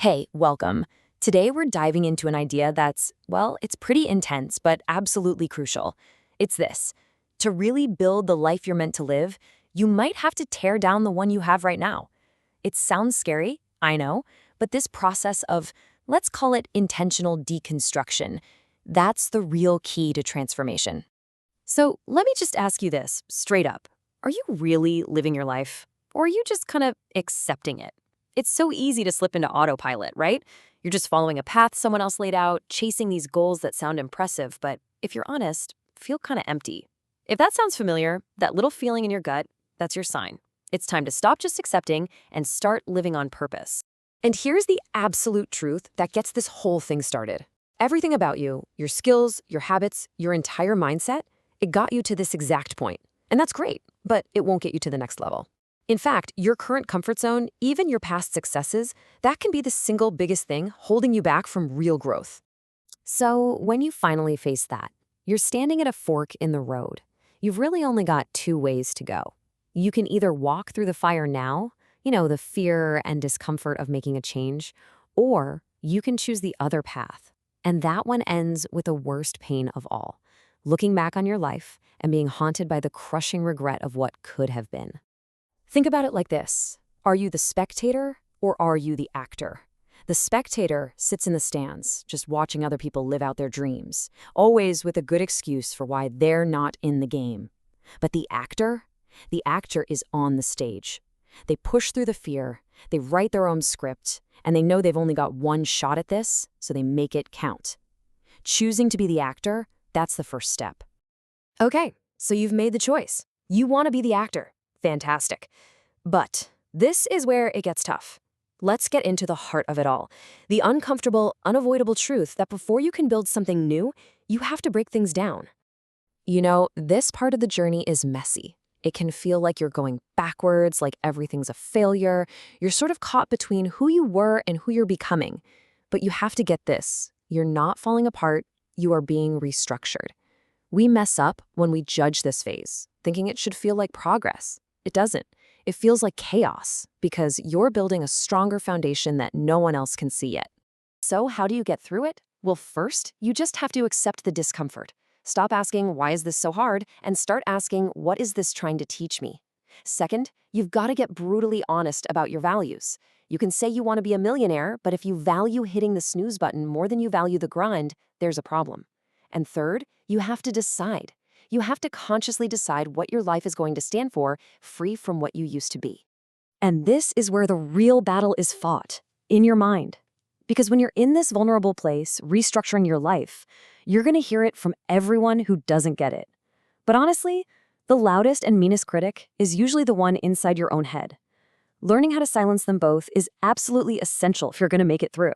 Hey, welcome. Today we're diving into an idea that's, well, it's pretty intense, but absolutely crucial. It's this. To really build the life you're meant to live, you might have to tear down the one you have right now. It sounds scary, I know, but this process of, let's call it intentional deconstruction, that's the real key to transformation. So let me just ask you this, straight up. Are you really living your life? Or are you just kind of accepting it? It's so easy to slip into autopilot, right? You're just following a path someone else laid out, chasing these goals that sound impressive, but if you're honest, feel kind of empty. If that sounds familiar, that little feeling in your gut, that's your sign. It's time to stop just accepting and start living on purpose. And here's the absolute truth that gets this whole thing started. Everything about you, your skills, your habits, your entire mindset, it got you to this exact point. And that's great, but it won't get you to the next level. In fact, your current comfort zone, even your past successes, that can be the single biggest thing holding you back from real growth. So, when you finally face that, you're standing at a fork in the road. You've really only got two ways to go. You can either walk through the fire now, the fear and discomfort of making a change, or you can choose the other path. And that one ends with the worst pain of all, looking back on your life and being haunted by the crushing regret of what could have been. Think about it like this. Are you the spectator or are you the actor? The spectator sits in the stands, just watching other people live out their dreams, always with a good excuse for why they're not in the game. But the actor is on the stage. They push through the fear, they write their own script, and they know they've only got one shot at this, so they make it count. Choosing to be the actor, that's the first step. Okay, so you've made the choice. You want to be the actor. Fantastic. But this is where it gets tough. Let's get into the heart of it all. The uncomfortable, unavoidable truth that before you can build something new, you have to break things down. This part of the journey is messy. It can feel like you're going backwards, like everything's a failure. You're sort of caught between who you were and who you're becoming. But you have to get this. You're not falling apart. You are being restructured. We mess up when we judge this phase, thinking it should feel like progress. It doesn't. It feels like chaos because you're building a stronger foundation that no one else can see yet. So how do you get through it? Well, first, you just have to accept the discomfort. Stop asking, why is this so hard? And start asking, what is this trying to teach me? Second, you've got to get brutally honest about your values. You can say you want to be a millionaire, but if you value hitting the snooze button more than you value the grind, there's a problem. And third, you have to decide. You have to consciously decide what your life is going to stand for, free from what you used to be. And this is where the real battle is fought, in your mind. Because when you're in this vulnerable place, restructuring your life, you're going to hear it from everyone who doesn't get it. But honestly, the loudest and meanest critic is usually the one inside your own head. Learning how to silence them both is absolutely essential if you're going to make it through.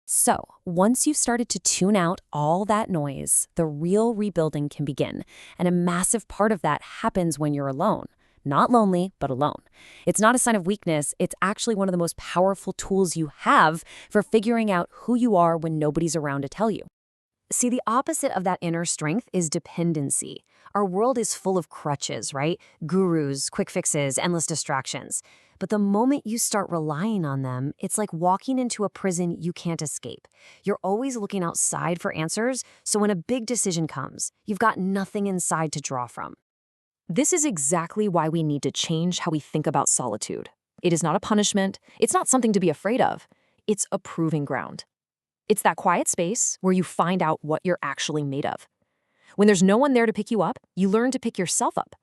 So, once you've started to tune out all that noise, the real rebuilding can begin. And a massive part of that happens when you're alone. Not lonely, but alone. It's not a sign of weakness. It's actually one of the most powerful tools you have for figuring out who you are when nobody's around to tell you. See, the opposite of that inner strength is dependency. Our world is full of crutches, right? Gurus, quick fixes, endless distractions. But the moment you start relying on them, it's like walking into a prison you can't escape. You're always looking outside for answers, so when a big decision comes, you've got nothing inside to draw from. This is exactly why we need to change how we think about solitude. It is not a punishment. It's not something to be afraid of. It's a proving ground. It's that quiet space where you find out what you're actually made of. When there's no one there to pick you up, you learn to pick yourself up.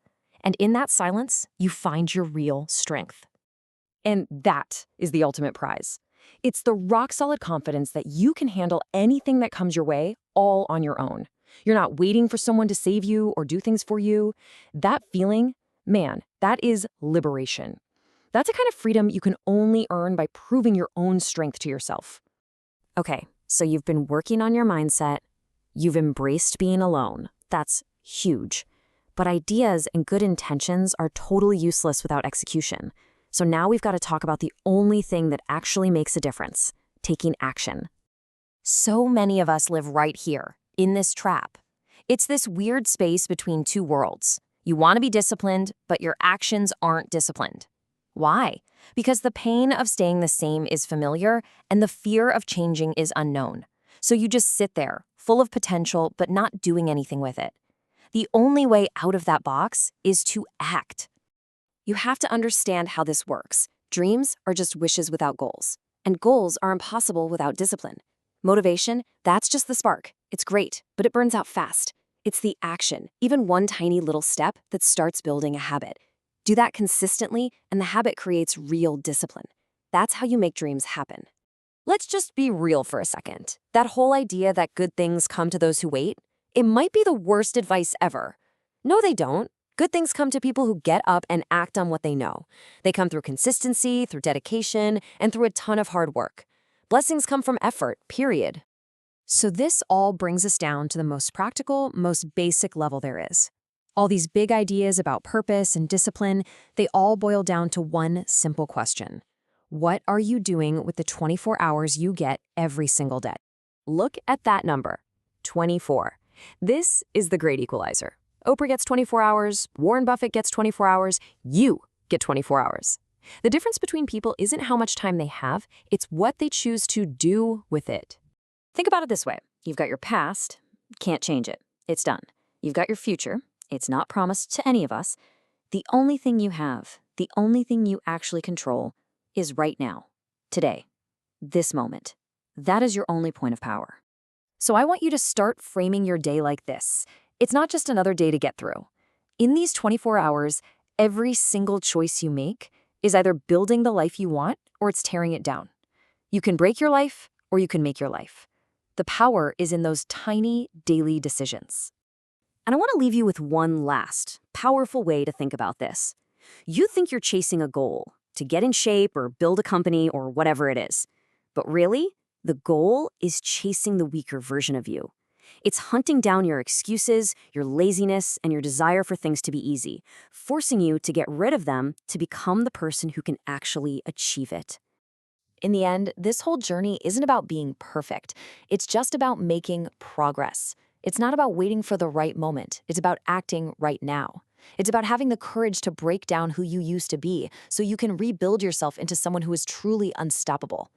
And in that silence, you find your real strength. And that is the ultimate prize. It's the rock-solid confidence that you can handle anything that comes your way all on your own. You're not waiting for someone to save you or do things for you. That feeling, man, that is liberation. That's a kind of freedom you can only earn by proving your own strength to yourself. Okay, so you've been working on your mindset. You've embraced being alone. That's huge. But ideas and good intentions are totally useless without execution. So now we've got to talk about the only thing that actually makes a difference, taking action. So many of us live right here, in this trap. It's this weird space between two worlds. You want to be disciplined, but your actions aren't disciplined. Why? Because the pain of staying the same is familiar and the fear of changing is unknown. So you just sit there, full of potential, but not doing anything with it. The only way out of that box is to act. You have to understand how this works. Dreams are just wishes without goals, and goals are impossible without discipline. Motivation, that's just the spark. It's great, but it burns out fast. It's the action, even one tiny little step, that starts building a habit. Do that consistently, and the habit creates real discipline. That's how you make dreams happen. Let's just be real for a second. That whole idea that good things come to those who wait, it might be the worst advice ever. No, they don't. Good things come to people who get up and act on what they know. They come through consistency, through dedication, and through a ton of hard work. Blessings come from effort, period. So this all brings us down to the most practical, most basic level there is. All these big ideas about purpose and discipline, they all boil down to one simple question. What are you doing with the 24 hours you get every single day? Look at that number, 24. This is the great equalizer. Oprah gets 24 hours, Warren Buffett gets 24 hours, you get 24 hours. The difference between people isn't how much time they have, it's what they choose to do with it. Think about it this way. You've got your past, can't change it. It's done. You've got your future. It's not promised to any of us. The only thing you have, the only thing you actually control, is right now, today, this moment. That is your only point of power. So I want you to start framing your day like this. It's not just another day to get through. In these 24 hours, every single choice you make is either building the life you want or it's tearing it down. You can break your life or you can make your life. The power is in those tiny daily decisions. And I want to leave you with one last, powerful way to think about this. You think you're chasing a goal, to get in shape or build a company or whatever it is. But really, the goal is chasing the weaker version of you. It's hunting down your excuses, your laziness, and your desire for things to be easy, forcing you to get rid of them to become the person who can actually achieve it. In the end, this whole journey isn't about being perfect. It's just about making progress. It's not about waiting for the right moment. It's about acting right now. It's about having the courage to break down who you used to be so you can rebuild yourself into someone who is truly unstoppable.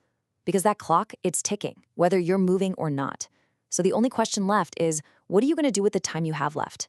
Because that clock, it's ticking, whether you're moving or not. So the only question left is, what are you going to do with the time you have left?